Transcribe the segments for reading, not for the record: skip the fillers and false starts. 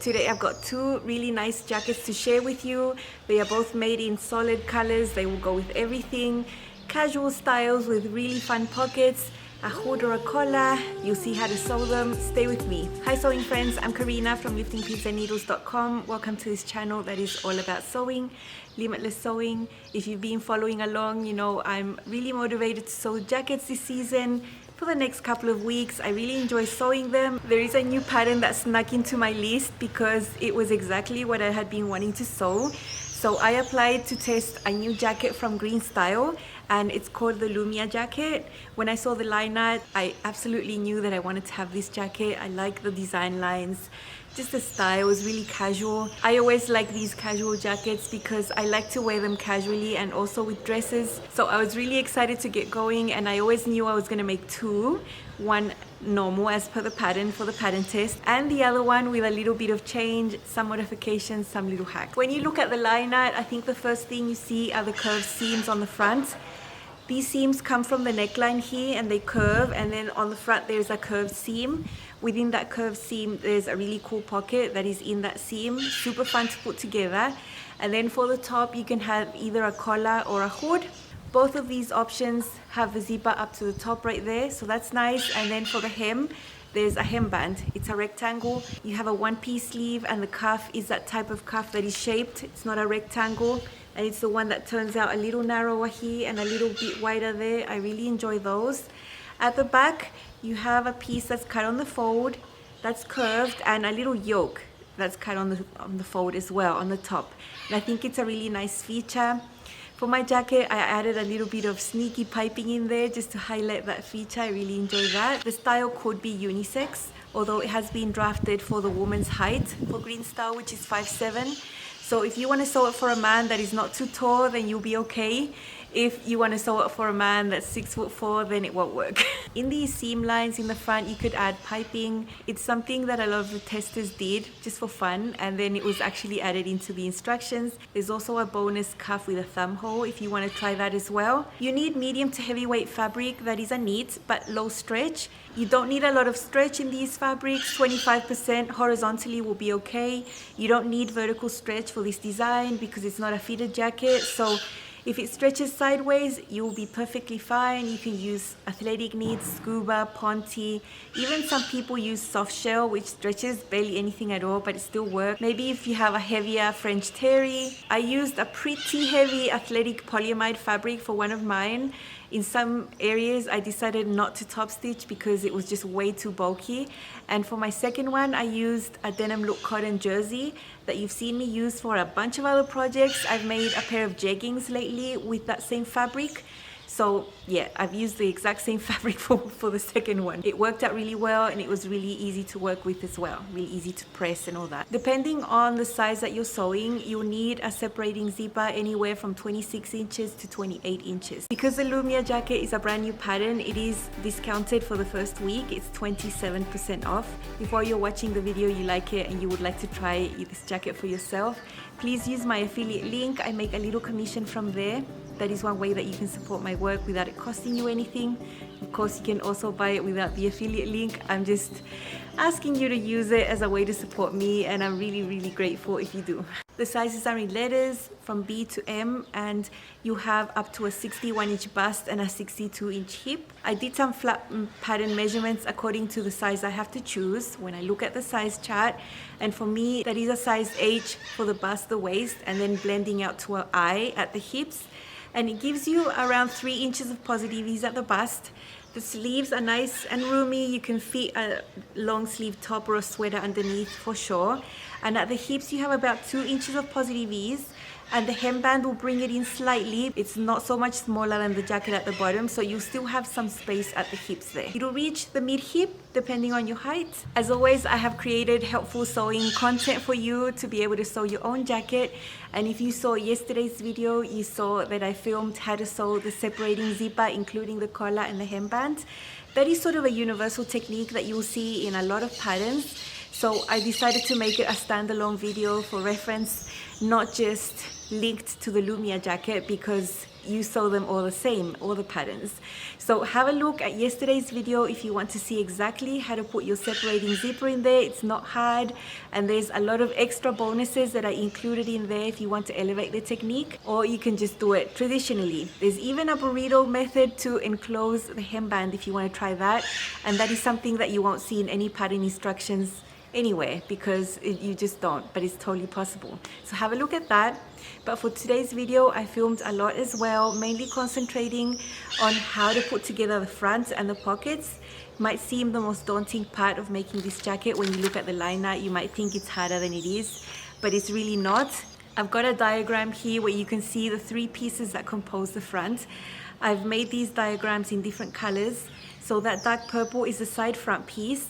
Today I've got two really nice jackets to share with you. They are both made in solid colors. They will go with everything. Casual styles with really fun pockets, a hood or a collar. You'll see how to sew them. Stay with me. Hi sewing friends, I'm Karina from liftingpipsandneedles.com. Welcome to this channel that is all about sewing, limitless sewing. If you've been following along, you know I'm really motivated to sew jackets this season. For the next couple of weeks, I really enjoy sewing them. There is a new pattern that snuck into my list because it was exactly what I had been wanting to sew. So I applied to test a new jacket from GreenStyle, and it's called the Lumia Jacket. When I saw the line art, I absolutely knew that I wanted to have this jacket. I like the design lines. Just the style is really casual. I always like these casual jackets because I like to wear them casually and also with dresses. So I was really excited to get going, and I always knew I was gonna make two. One normal as per the pattern for the pattern test, and the other one with a little bit of change, some modifications, some little hacks. When you look at the line art, I think the first thing you see are the curved seams on the front. These seams come from the neckline here and they curve, and then on the front there's a curved seam. Within that curved seam there's a really cool pocket that is in that seam. Super fun to put together. And then for the top you can have either a collar or a hood. Both of these options have the zipper up to the top right there, so that's nice. And then for the hem, there's a hemband. It's a rectangle. You have a one-piece sleeve, and the cuff is that type of cuff that is shaped. It's not a rectangle, and it's the one that turns out a little narrower here and a little bit wider there. I really enjoy those. At the back, you have a piece that's cut on the fold, that's curved, and a little yoke that's cut on the fold as well on the top. And I think it's a really nice feature. For my jacket, I added a little bit of sneaky piping in there just to highlight that feature. I really enjoy that. The style could be unisex, although it has been drafted for the woman's height for GreenStyle, which is 5'7". So if you want to sew it for a man that is not too tall, then you'll be okay. If you want to sew it for a man that's 6'4", then it won't work. In these seam lines in the front, you could add piping. It's something that a lot of the testers did just for fun, and then it was actually added into the instructions. There's also a bonus cuff with a thumb hole if you want to try that as well. You need medium to heavyweight fabric that is a knit but low stretch. You don't need a lot of stretch in these fabrics. 25% horizontally will be okay. You don't need vertical stretch for this design because it's not a fitted jacket. So if it stretches sideways, you'll be perfectly fine. You can use athletic knits, scuba, ponte. Even some people use soft shell, which stretches barely anything at all, but it still works. Maybe if you have a heavier French terry. I used a pretty heavy athletic polyamide fabric for one of mine. In some areas, I decided not to top stitch because it was just way too bulky. And for my second one, I used a denim look cotton jersey that you've seen me use for a bunch of other projects. I've made a pair of jeggings lately with that same fabric. So yeah, I've used the exact same fabric for the second one. It worked out really well, and it was really easy to work with as well. Really easy to press and all that. Depending on the size that you're sewing, you'll need a separating zipper anywhere from 26 inches to 28 inches. Because the Lumia jacket is a brand new pattern, it is discounted for the first week. It's 27% off. If while you're watching the video you like it and you would like to try this jacket for yourself, please use my affiliate link. I make a little commission from there. That is one way that you can support my work without it costing you anything. Of course, you can also buy it without the affiliate link. I'm just asking you to use it as a way to support me, and I'm really, really grateful if you do. The sizes are in letters from B to M, and you have up to a 61-inch bust and a 62-inch hip. I did some flat pattern measurements according to the size I have to choose when I look at the size chart, and for me that is a size H for the bust, the waist, and then blending out to an I at the hips. And it gives you around 3 inches of positive ease at the bust. The sleeves are nice and roomy. You can fit a long sleeve top or a sweater underneath for sure. And at the hips you have about 2 inches of positive ease, and the hemband will bring it in slightly. It's not so much smaller than the jacket at the bottom, so you still have some space at the hips there. It'll reach the mid-hip depending on your height. As always, I have created helpful sewing content for you to be able to sew your own jacket. And if you saw yesterday's video, you saw that I filmed how to sew the separating zipper, including the collar and the hemband. That is sort of a universal technique that you'll see in a lot of patterns. So I decided to make it a standalone video for reference, not just linked to the Lumia jacket, because you sew them all the same, all the patterns. So have a look at yesterday's video if you want to see exactly how to put your separating zipper in there. It's not hard, and there's a lot of extra bonuses that are included in there if you want to elevate the technique, or you can just do it traditionally. There's even a burrito method to enclose the hemband if you want to try that, and that is something that you won't see in any pattern instructions anywhere because you just don't, but it's totally possible. So have a look at that. But for today's video, I filmed a lot as well, mainly concentrating on how to put together the front and the pockets. Might seem the most daunting part of making this jacket. When you look at the liner, you might think it's harder than it is, but it's really not. I've got a diagram here where you can see the 3 pieces that compose the front. I've made these diagrams in different colors. So that dark purple is the side front piece.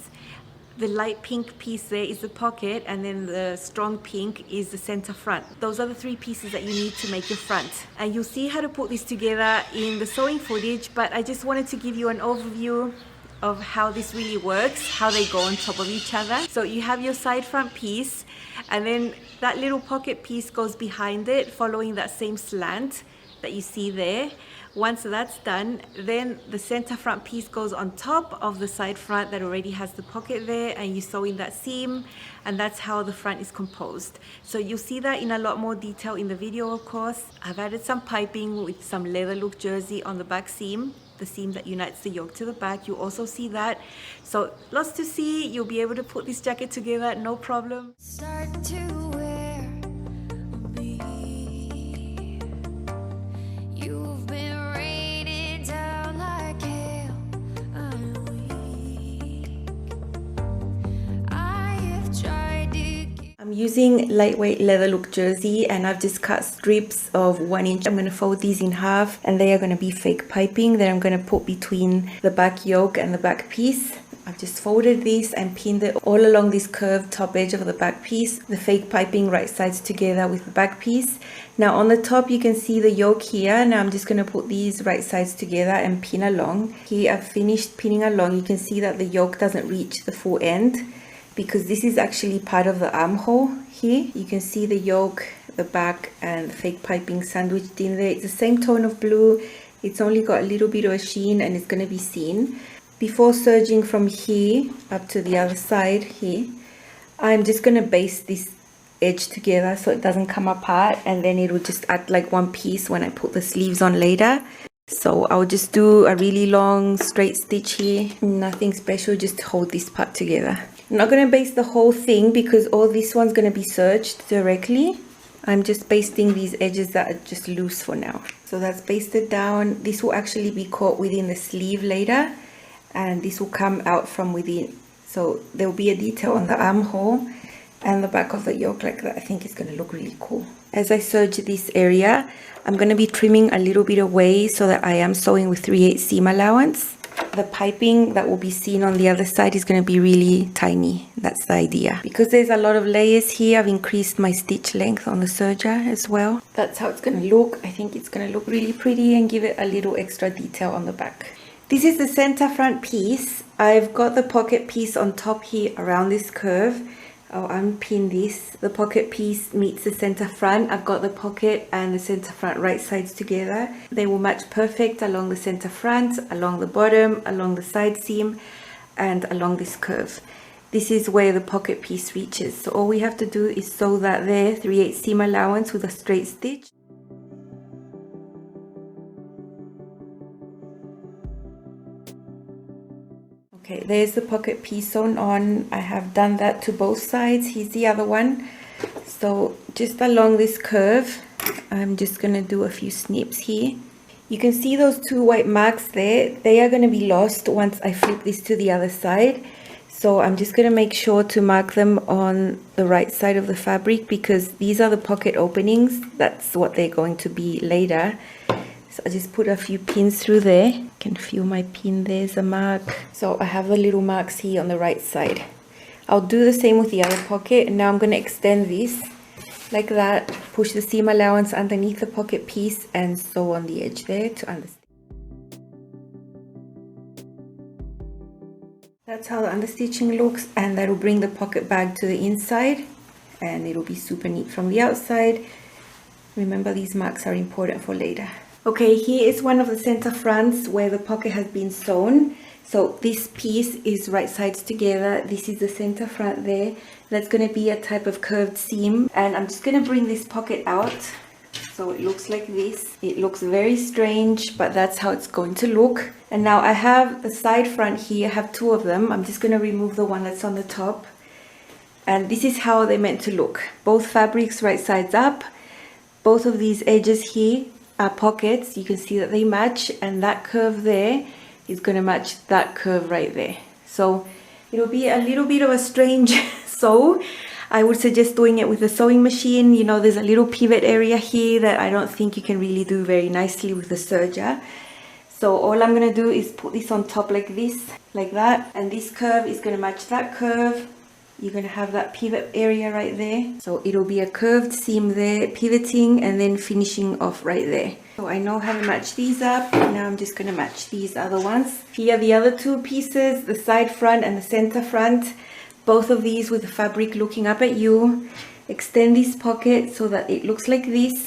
The light pink piece there is the pocket, and then the strong pink is the center front. Those are the 3 pieces that you need to make your front. And you'll see how to put this together in the sewing footage, but I just wanted to give you an overview of how this really works, how they go on top of each other. So you have your side front piece, and then that little pocket piece goes behind it, following that same slant that you see there. Once that's done, then the center front piece goes on top of the side front that already has the pocket there, and you sew in that seam, and that's how the front is composed. So you'll see that in a lot more detail in the video, of course. I've added some piping with some leather look jersey on the back seam, the seam that unites the yoke to the back. You also see that. So lots to see. You'll be able to put this jacket together, no problem. Start to wear me. You've been rated down like hell. I'm weak. I have tried to. I'm using lightweight leather look jersey, and I've just cut strips of 1 inch. I'm going to fold these in half, and they are going to be fake piping that I'm going to put between the back yoke and the back piece. I've just folded this and pinned it all along this curved top edge of the back piece, the fake piping right sides together with the back piece. Now on the top you can see the yoke here. Now I'm just going to put these right sides together and pin along. Here I've finished pinning along. You can see that the yoke doesn't reach the full end because this is actually part of the armhole here. You can see the yoke, the back, and the fake piping sandwiched in there. It's the same tone of blue. It's only got a little bit of a sheen, and it's going to be seen. Before serging from here up to the other side here, I'm just going to baste this edge together so it doesn't come apart, and then it will just act like one piece when I put the sleeves on later. So I'll just do a really long straight stitch here, nothing special, just hold this part together. I'm not going to baste the whole thing because all this one's going to be serged directly. I'm just basting these edges that are just loose for now. So that's basted down. This will actually be caught within the sleeve later, and this will come out from within. So there will be a detail on the armhole and the back of the yoke like that. I think it's going to look really cool. As I serge this area, I'm going to be trimming a little bit away so that I am sewing with 3/8 seam allowance. The piping that will be seen on the other side is going to be really tiny. That's the idea. Because there's a lot of layers here, I've increased my stitch length on the serger as well. That's how it's going to look. I think it's going to look really pretty and give it a little extra detail on the back. This is the center front piece. I've got the pocket piece on top here around this curve. I'll unpin this. The pocket piece meets the center front. I've got the pocket and the center front right sides together. They will match perfect along the center front, along the bottom, along the side seam, and along this curve. This is where the pocket piece reaches. So all we have to do is sew that there, 3/8 seam allowance with a straight stitch. Okay, there's the pocket piece sewn on. I have done that to both sides. Here's the other one. So just along this curve, I'm just going to do a few snips here. You can see those 2 white marks there. They are going to be lost once I flip this to the other side. So I'm just going to make sure to mark them on the right side of the fabric because these are the pocket openings. That's what they're going to be later. So I just put a few pins through there. You can feel my pin, there's a mark. So I have the little marks here on the right side. I'll do the same with the other pocket, and now I'm going to extend this like that, push the seam allowance underneath the pocket piece and sew on the edge there to understitch. That's how the understitching looks, and that will bring the pocket bag to the inside, and it'll be super neat from the outside. Remember, these marks are important for later. Okay, here is one of the center fronts where the pocket has been sewn. So this piece is right sides together. This is the center front there. That's going to be a type of curved seam. And I'm just going to bring this pocket out. So it looks like this. It looks very strange, but that's how it's going to look. And now I have the side front here. I have two of them. I'm just going to remove the one that's on the top. And this is how they're meant to look. Both fabrics right sides up. Both of these edges here are pockets. You can see that they match, and that curve there is going to match that curve right there. So it'll be a little bit of a strange sew. I would suggest doing it with a sewing machine. You know, there's a little pivot area here that I don't think you can really do very nicely with the serger. So all I'm going to do is put this on top like this, like that, and this curve is going to match that curve. You're going to have that pivot area right there. So it'll be a curved seam there, pivoting and then finishing off right there. So I know how to match these up. Now I'm just going to match these other ones. Here are the other two pieces, the side front and the center front. Both of these with the fabric looking up at you. Extend this pocket so that it looks like this.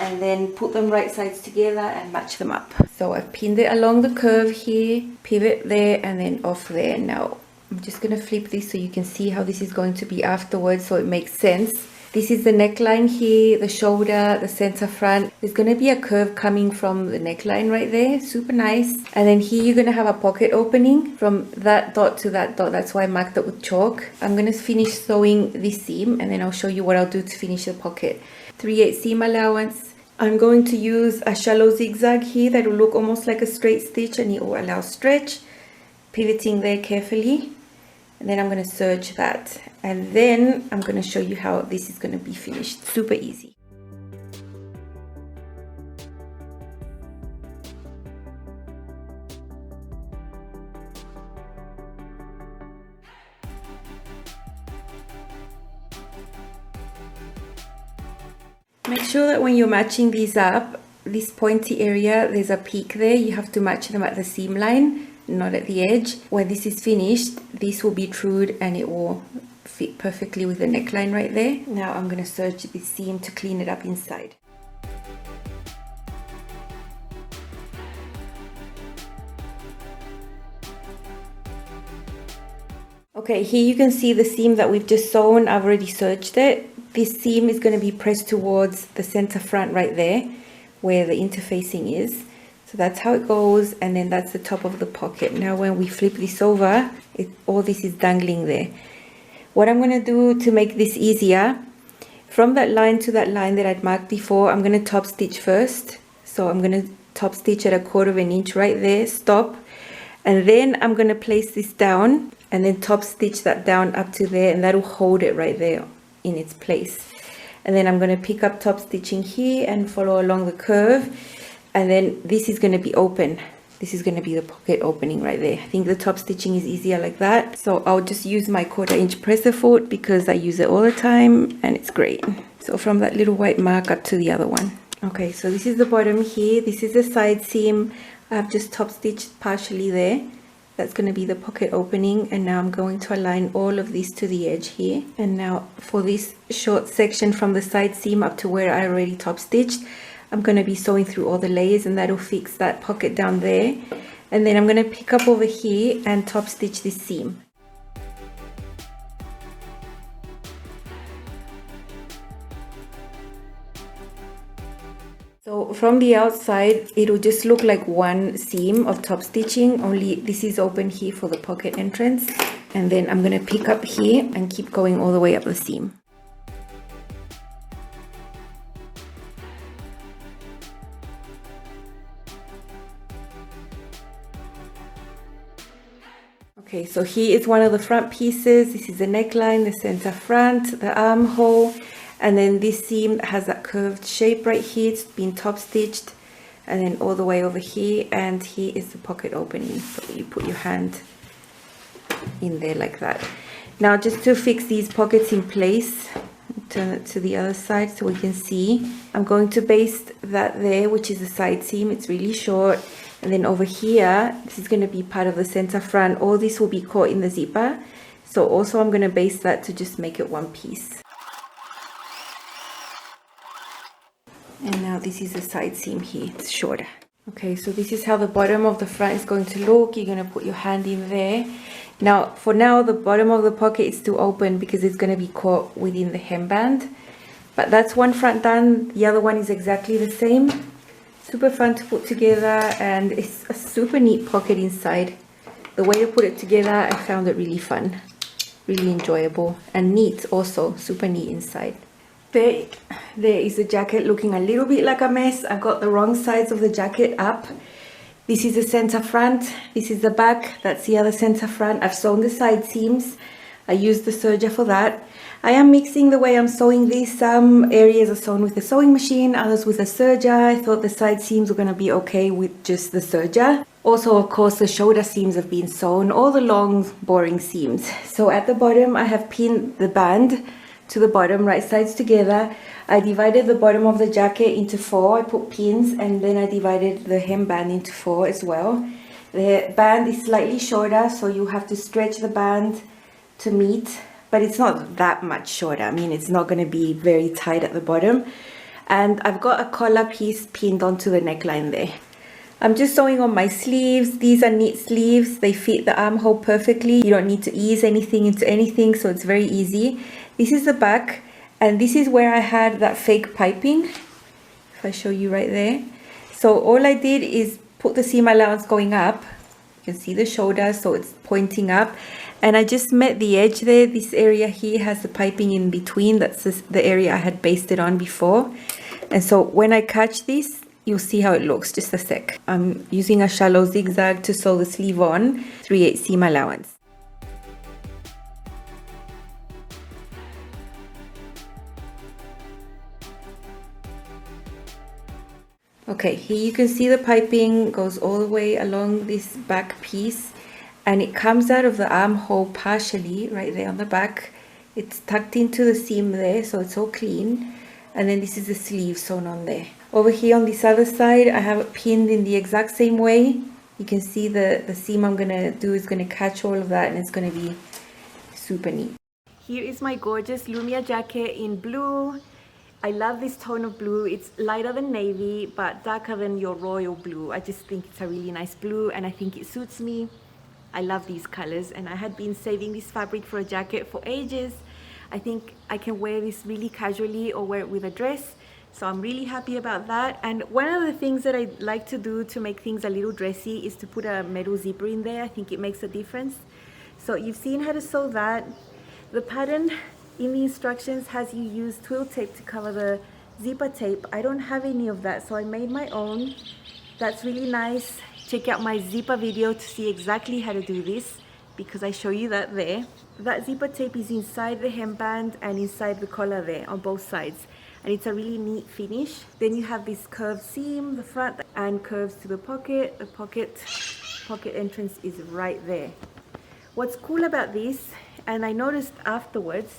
And then put them right sides together and match them up. So I've pinned it along the curve here, pivot there and then off there. Now I'm just going to flip this so you can see how this is going to be afterwards, so it makes sense. This is the neckline here, the shoulder, the center front. There's going to be a curve coming from the neckline right there, super nice. And then here you're going to have a pocket opening from that dot to that dot. That's why I marked it with chalk. I'm going to finish sewing this seam and then I'll show you what I'll do to finish the pocket. 3/8 seam allowance. I'm going to use a shallow zigzag here that will look almost like a straight stitch, and it will allow stretch. Pivoting there carefully. And then I'm going to serge that, and then I'm going to show you how this is going to be finished. Super easy. Make sure that when you're matching these up, this pointy area, there's a peak there. You have to match them at the seam line, not at the edge. When this is finished, this will be trued and it will fit perfectly with the neckline right there. Now I'm going to serge this seam to clean it up inside. Okay, here you can see the seam that we've just sewn. I've already serged it. This seam is going to be pressed towards the center front right there, where the interfacing is. So that's how it goes, and then that's the top of the pocket. Now when we flip this over, all this is dangling there. What I'm going to do to make this easier, from that line to that line that I'd marked before, I'm going to top stitch first. So I'm going to top stitch at 1/4 inch right there, stop, and then I'm going to place this down and then top stitch that down up to there, and that'll hold it right there in its place. And then I'm going to pick up top stitching here and follow along the curve, and then this is going to be open. This is going to be the pocket opening right there. I think the top stitching is easier like that, so I'll just use my 1/4 inch presser foot because I use it all the time and it's great. So from that little white mark up to the other one. Okay, so this is the bottom here. This is the side seam. I've just top stitched partially there. That's going to be the pocket opening, and now I'm going to align all of this to the edge here. And now for this short section from the side seam up to where I already top stitched, I'm going to be sewing through all the layers, and that'll fix that pocket down there. And then I'm going to pick up over here and top stitch this seam. So from the outside, it'll just look like one seam of top stitching, only this is open here for the pocket entrance. And then I'm going to pick up here and keep going all the way up the seam. Okay, so here is one of the front pieces. This is the neckline, the center front, the armhole. And then this seam has that curved shape right here. It's been top stitched, and then all the way over here, and here is the pocket opening. So you put your hand in there like that. Now just to fix these pockets in place, turn it to the other side so we can see. I'm going to baste that there, which is the side seam. It's really short. And then over here, this is going to be part of the center front. All this will be caught in the zipper. So also I'm going to baste that to just make it one piece. And now this is the side seam here, it's shorter. Okay, so this is how the bottom of the front is going to look. You're going to put your hand in there. Now, for now, the bottom of the pocket is still open because it's going to be caught within the hemband. But that's one front done. The other one is exactly the same. Super fun to put together, and it's a super neat pocket inside. The way to put it together, I found it really fun. Really enjoyable and neat also, super neat inside. There is the jacket looking a little bit like a mess. I've got the wrong sides of the jacket up. This is the center front, this is the back, that's the other center front. I've sewn the side seams. I used the serger for that. I am mixing the way I'm sewing this. Some areas are sewn with the sewing machine, others with a serger. I thought the side seams were going to be okay with just the serger. Also, of course, the shoulder seams have been sewn, all the long, boring seams. So at the bottom, I have pinned the band to the bottom, right sides together. I divided the bottom of the jacket into 4. I put pins, and then I divided the hemband into 4 as well. The band is slightly shorter, so you have to stretch the band to meet, but it's not that much shorter. I mean, it's not going to be very tight at the bottom. And I've got a collar piece pinned onto the neckline there. I'm just sewing on my sleeves. These are knit sleeves. They fit the armhole perfectly. You don't need to ease anything into anything, so it's very easy. This is the back, and this is where I had that fake piping. If I show you right there. So all I did is put the seam allowance going up. You can see the shoulder, so it's pointing up. And I just met the edge there. This area here has the piping in between. That's the area I had basted on before. And so when I catch this, you'll see how it looks. Just a sec. I'm using a shallow zigzag to sew the sleeve on, 3/8 seam allowance. Okay, here you can see the piping goes all the way along this back piece, and it comes out of the armhole partially right there on the back. It's tucked into the seam there, so it's all clean. And then this is the sleeve sewn on there. Over here on this other side, I have it pinned in the exact same way. You can see the seam I'm gonna do is gonna catch all of that, and it's gonna be super neat. Here is my gorgeous Lumia jacket in blue. I love this tone of blue. It's lighter than navy, but darker than your royal blue. I just think it's a really nice blue, and I think it suits me. I love these colors, and I had been saving this fabric for a jacket for ages. I think I can wear this really casually or wear it with a dress. So I'm really happy about that. And one of the things that I like to do to make things a little dressy is to put a metal zipper in there. I think it makes a difference. So you've seen how to sew that. The pattern in the instructions has you use twill tape to cover the zipper tape. I don't have any of that, so I made my own. That's really nice. Check out my zipper video to see exactly how to do this, because I show you that there. That zipper tape is inside the hemband and inside the collar there on both sides, and it's a really neat finish. Then you have this curved seam, the front, and curves to the pocket. The pocket entrance is right there. What's cool about this, and I noticed afterwards,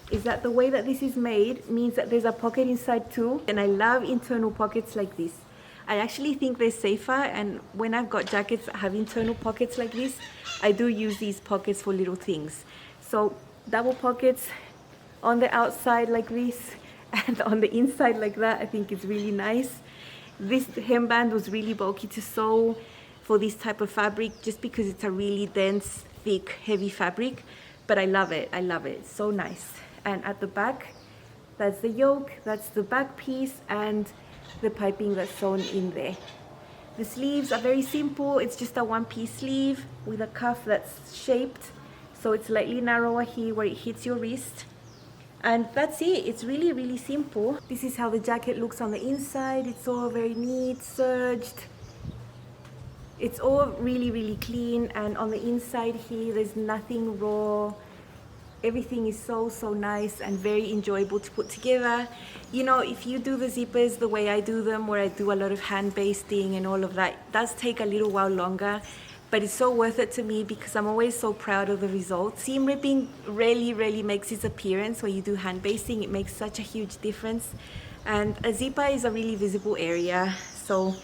is that the way that this is made means that there's a pocket inside too, and I love internal pockets like this. I actually think they're safer, and when I've got jackets that have internal pockets like this, I do use these pockets for little things. So double pockets on the outside like this and on the inside like that, I think it's really nice. This hemband was really bulky to sew for this type of fabric, just because it's a really dense, thick, heavy fabric, but I love it. I love it. It's so nice. And at the back, that's the yoke, that's the back piece, and the piping that's sewn in there. The sleeves are very simple. It's just a one-piece sleeve with a cuff that's shaped, so it's slightly narrower here where it hits your wrist. And that's it. It's really, really simple. This is how the jacket looks on the inside. It's all very neat, serged. It's all really, really clean. And on the inside here, there's nothing raw. Everything is so nice and very enjoyable to put together. You know, if you do the zippers the way I do them, where I do a lot of hand basting and all of that, it does take a little while longer, but it's so worth it to me because I'm always so proud of the results. Seam ripping rarely makes its appearance when you do hand basting. It makes such a huge difference, and a zipper is a really visible area, so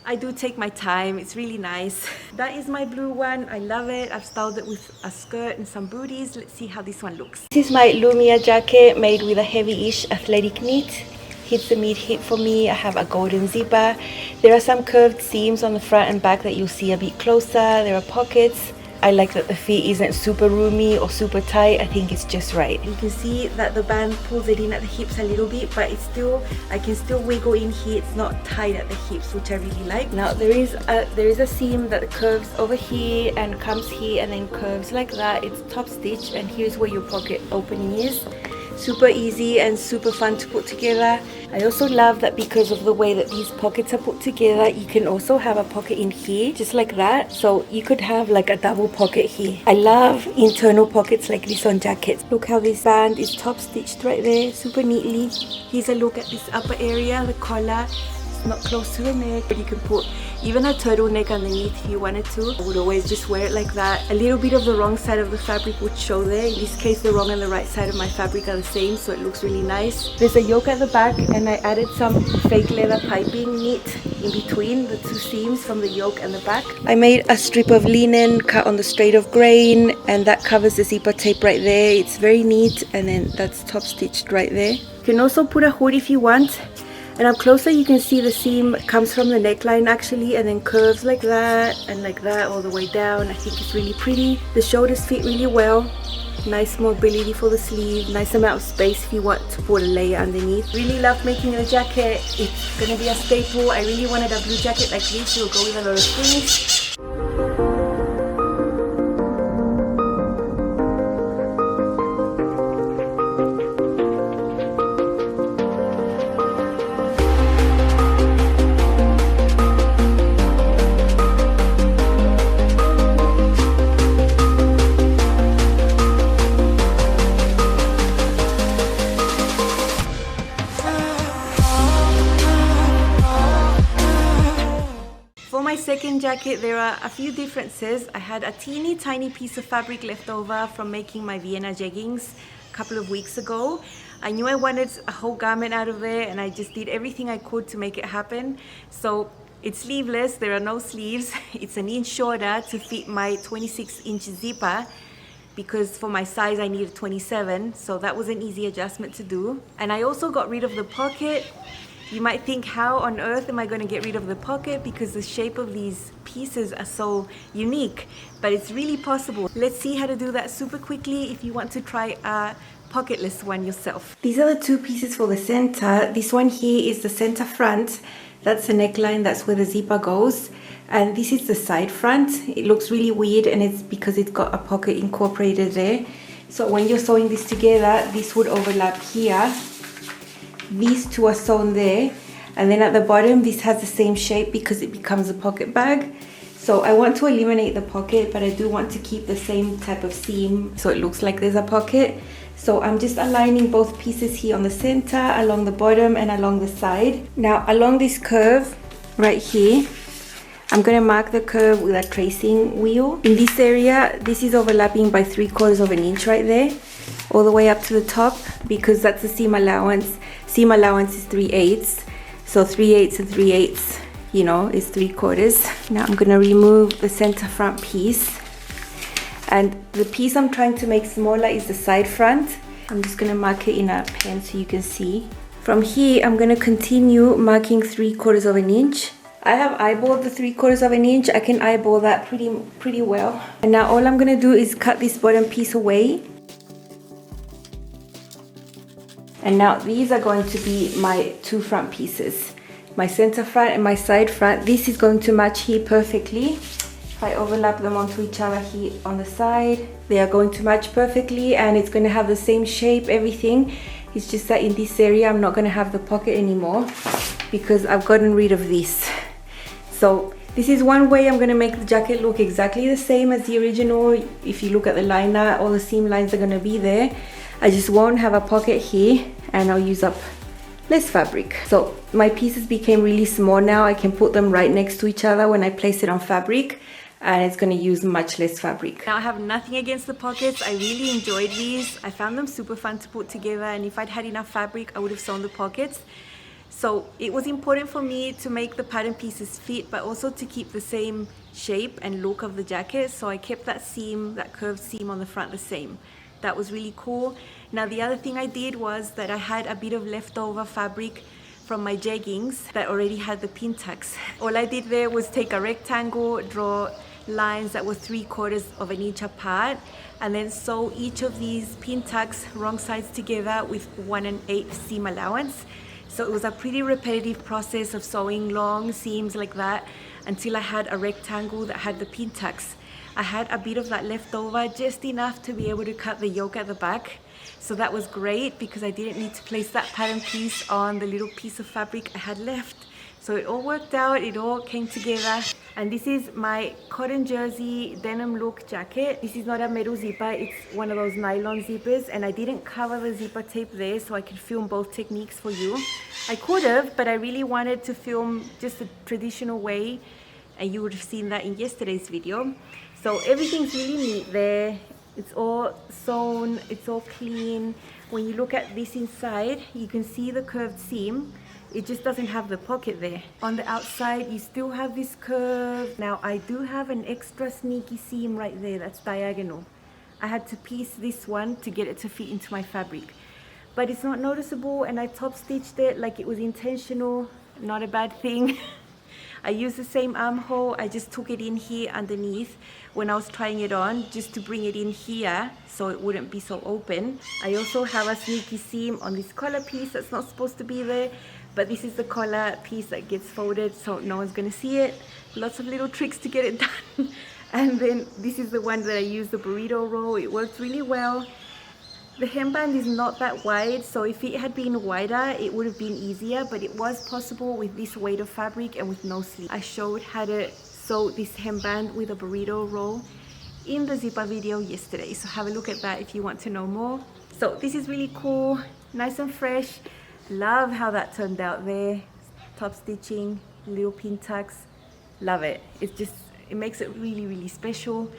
I do take my time. It's really nice. That is my blue one. I love it. I've styled it with a skirt and some booties. Let's see how this one looks. This is my Lumia jacket made with a heavy-ish athletic knit. hits the mid hip for me. I have a golden zipper. There are some curved seams on the front and back that you'll see a bit closer. There are pockets. I like that the fit isn't super roomy or super tight. I think it's just right. You can see that the band pulls it in at the hips a little bit, but it's still, I can still wiggle in here. It's not tight at the hips, which I really like. Now there is a seam that curves over here and comes here and then curves like that. It's top stitch, and here's where your pocket opening is. Super easy and super fun to put together. I also love that because of the way that these pockets are put together, you can also have a pocket in here just like that, so you could have like a double pocket here. I love internal pockets like this on jackets. Look how this band is top stitched right there, super neatly. Here's a look at this upper area, the collar. Not close to the neck, but you can put even a turtleneck underneath if you wanted to. I would always just wear it like that. A little bit of the wrong side of the fabric would show there. In this case, the wrong and the right side of my fabric are the same, so it looks really nice. There's a yoke at the back, and I added some fake leather piping knit in between the two seams from the yoke and the back. I made a strip of linen cut on the straight of grain, and that covers the zipper tape right there. It's very neat, and then that's top stitched right there. You can also put a hood if you want. And up closer you can see the seam comes from the neckline actually, and then curves like that and like that all the way down. I think it's really pretty. The shoulders fit really well. Nice mobility for the sleeve, nice amount of space if you want to put a layer underneath. Really love making a jacket. It's gonna be a staple. I really wanted a blue jacket like this. It will go with a lot of things. For my second jacket, there are a few differences. I had a teeny tiny piece of fabric left over from making my Vienna jeggings a couple of weeks ago. I knew I wanted a whole garment out of there, and I just did everything I could to make it happen. So it's sleeveless, there are no sleeves. It's an inch shorter to fit my 26-inch zipper, because for my size I needed 27, so that was an easy adjustment to do. And I also got rid of the pocket. You might think, how on earth am I going to get rid of the pocket, because the shape of these pieces are so unique, but it's really possible. Let's see how to do that super quickly if you want to try a pocketless one yourself. These are the two pieces for the center. This one here is the center front. That's the neckline, that's where the zipper goes. And this is the side front. It looks really weird, and it's because it's got a pocket incorporated there. So when you're sewing this together, this would overlap here. These two are sewn there, and then at the bottom this has the same shape because it becomes a pocket bag. So I want to eliminate the pocket, but I do want to keep the same type of seam so it looks like there's a pocket. So I'm just aligning both pieces here on the center, along the bottom and along the side. Now along this curve right here, I'm going to mark the curve with a tracing wheel. In this area, this is overlapping by 3/4 of an inch right there, all the way up to the top, because that's the seam allowance. Seam allowance is 3/8, so 3/8 and 3/8, you know, is 3/4. Now I'm going to remove the center front piece, and the piece I'm trying to make smaller is the side front. I'm just going to mark it in a pen so you can see. From here, I'm going to continue marking 3/4 of an inch. I have eyeballed the 3/4 of an inch. I can eyeball that pretty well. And now all I'm going to do is cut this bottom piece away. And now these are going to be my two front pieces, my center front and my side front. This is going to match here perfectly. If I overlap them onto each other here on the side, they are going to match perfectly, and it's going to have the same shape, everything. It's just that in this area I'm not going to have the pocket anymore because I've gotten rid of this. So this is one way I'm going to make the jacket look exactly the same as the original. If you look at the liner, all the seam lines are going to be there. I just won't have a pocket here, and I'll use up less fabric. So my pieces became really small now. I can put them right next to each other when I place it on fabric, and it's going to use much less fabric. Now I have nothing against the pockets. I really enjoyed these. I found them super fun to put together, and if I'd had enough fabric, I would have sewn the pockets. So it was important for me to make the pattern pieces fit, but also to keep the same shape and look of the jacket. So I kept that seam, that curved seam on the front the same. That was really cool. Now the other thing I did was that I had a bit of leftover fabric from my jeggings that already had the pin tucks. All I did there was take a rectangle, draw lines that were 3/4 of an inch apart, and then sew each of these pin tucks wrong sides together with 1 1/8 seam allowance. So it was a pretty repetitive process of sewing long seams like that until I had a rectangle that had the pin tucks. I had a bit of that left over, just enough to be able to cut the yoke at the back. So that was great because I didn't need to place that pattern piece on the little piece of fabric I had left. So it all worked out, it all came together. And this is my cotton jersey denim look jacket. This is not a metal zipper, it's one of those nylon zippers, and I didn't cover the zipper tape there so I could film both techniques for you. I could have, but I really wanted to film just a traditional way, and you would have seen that in yesterday's video. So everything's really neat there. It's all sewn, it's all clean. When you look at this inside, you can see the curved seam. It just doesn't have the pocket there. On the outside, you still have this curve. Now, I do have an extra sneaky seam right there that's diagonal. I had to piece this one to get it to fit into my fabric. But it's not noticeable, and I top stitched it like it was intentional. Not a bad thing. I used the same armhole, I just took it in here underneath when I was trying it on, just to bring it in here so it wouldn't be so open. I also have a sneaky seam on this collar piece that's not supposed to be there, but this is the collar piece that gets folded so no one's gonna see it. Lots of little tricks to get it done. And then this is the one that I used, the burrito roll. It worked really well. The hemband is not that wide, so if it had been wider, it would have been easier, but it was possible with this weight of fabric and with no sleeve. I showed how to sew this hemband with a burrito roll in the zipper video yesterday, so have a look at that if you want to know more. So this is really cool, nice and fresh. Love how that turned out there. Top stitching, little pin tucks, love it. It's just, it makes it really, really special.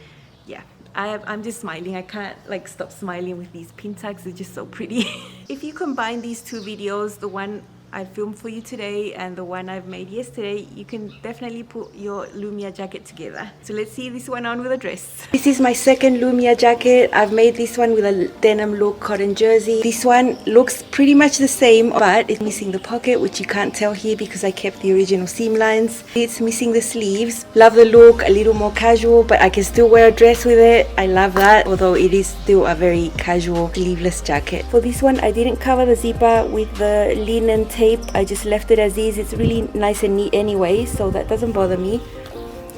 Yeah, I'm just smiling. I can't like stop smiling with these pin tags. They're just so pretty. If you combine these two videos, the one I filmed for you today and the one I've made yesterday, you can definitely put your Lumia jacket together. So let's see this one on with a dress. This is my second Lumia jacket. I've made this one with a denim look cotton jersey. This one looks pretty much the same, but it's missing the pocket, which you can't tell here because I kept the original seam lines. It's missing the sleeves. Love the look, a little more casual, but I can still wear a dress with it. I love that, although it is still a very casual sleeveless jacket. For this one, I didn't cover the zipper with the linen tape. I just left it as is. It's really nice and neat anyway, so that doesn't bother me.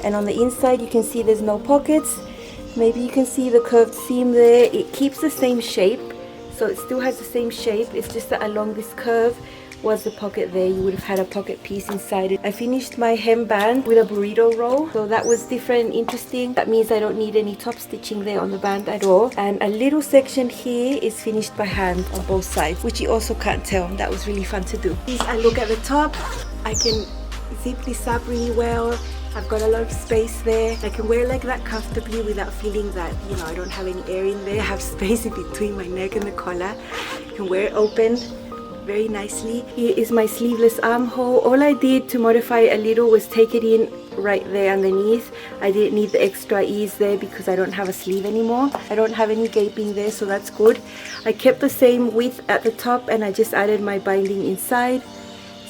And on the inside, you can see there's no pockets. Maybe you can see the curved seam there. It keeps the same shape, so it still has the same shape. It's just that along this curve was the pocket there. You would have had a pocket piece inside it. I finished my hemband with a burrito roll, so that was different and interesting. That means I don't need any top stitching there on the band at all. And a little section here is finished by hand on both sides, which you also can't tell. That was really fun to do. Please, I look at the top. I can zip this up really well. I've got a lot of space there. I can wear like that comfortably without feeling that, you know, I don't have any air in there. I have space in between my neck and the collar. I can wear it open very nicely. Here is my sleeveless armhole. All I did to modify it a little was take it in right there underneath. I didn't need the extra ease there because I don't have a sleeve anymore. I don't have any gaping there, so that's good. I kept the same width at the top and I just added my binding inside.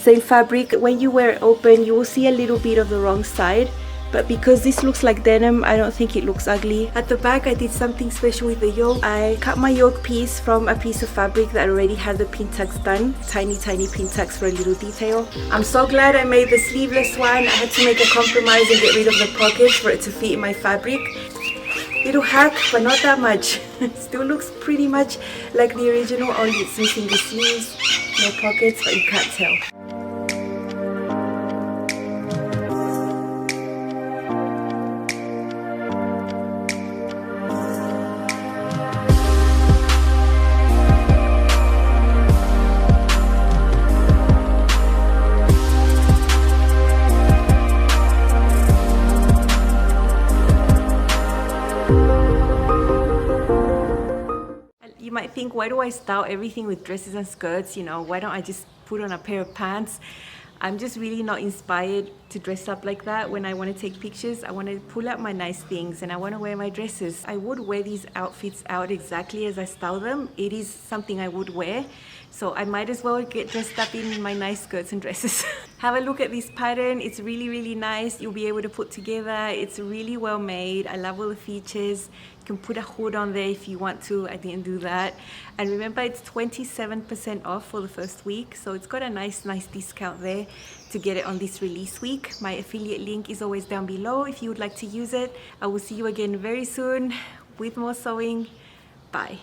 Same fabric. When you wear it open, you will see a little bit of the wrong side, but because this looks like denim, I don't think it looks ugly. At the back, I did something special with the yoke. I cut my yoke piece from a piece of fabric that already had the pin tucks done. Tiny, tiny pin tucks for a little detail. I'm so glad I made the sleeveless one. I had to make a compromise and get rid of the pockets for it to fit in my fabric. Little hack, but not that much. Still looks pretty much like the original, only it's missing the sleeves. No pockets, but you can't tell. Might think, why do I style everything with dresses and skirts? You know, why don't I just put on a pair of pants? I'm just really not inspired to dress up like that. When I want to take pictures, I want to pull out my nice things and I want to wear my dresses. I would wear these outfits out exactly as I style them. It is something I would wear. So I might as well get dressed up in my nice skirts and dresses. Have a look at this pattern. It's really, really nice. You'll be able to put together. It's really well made. I love all the features. You can put a hood on there if you want to. I didn't do that. And remember, it's 27% off for the first week. So it's got a nice discount there to get it on this release week. My affiliate link is always down below if you would like to use it. I will see you again very soon with more sewing. Bye.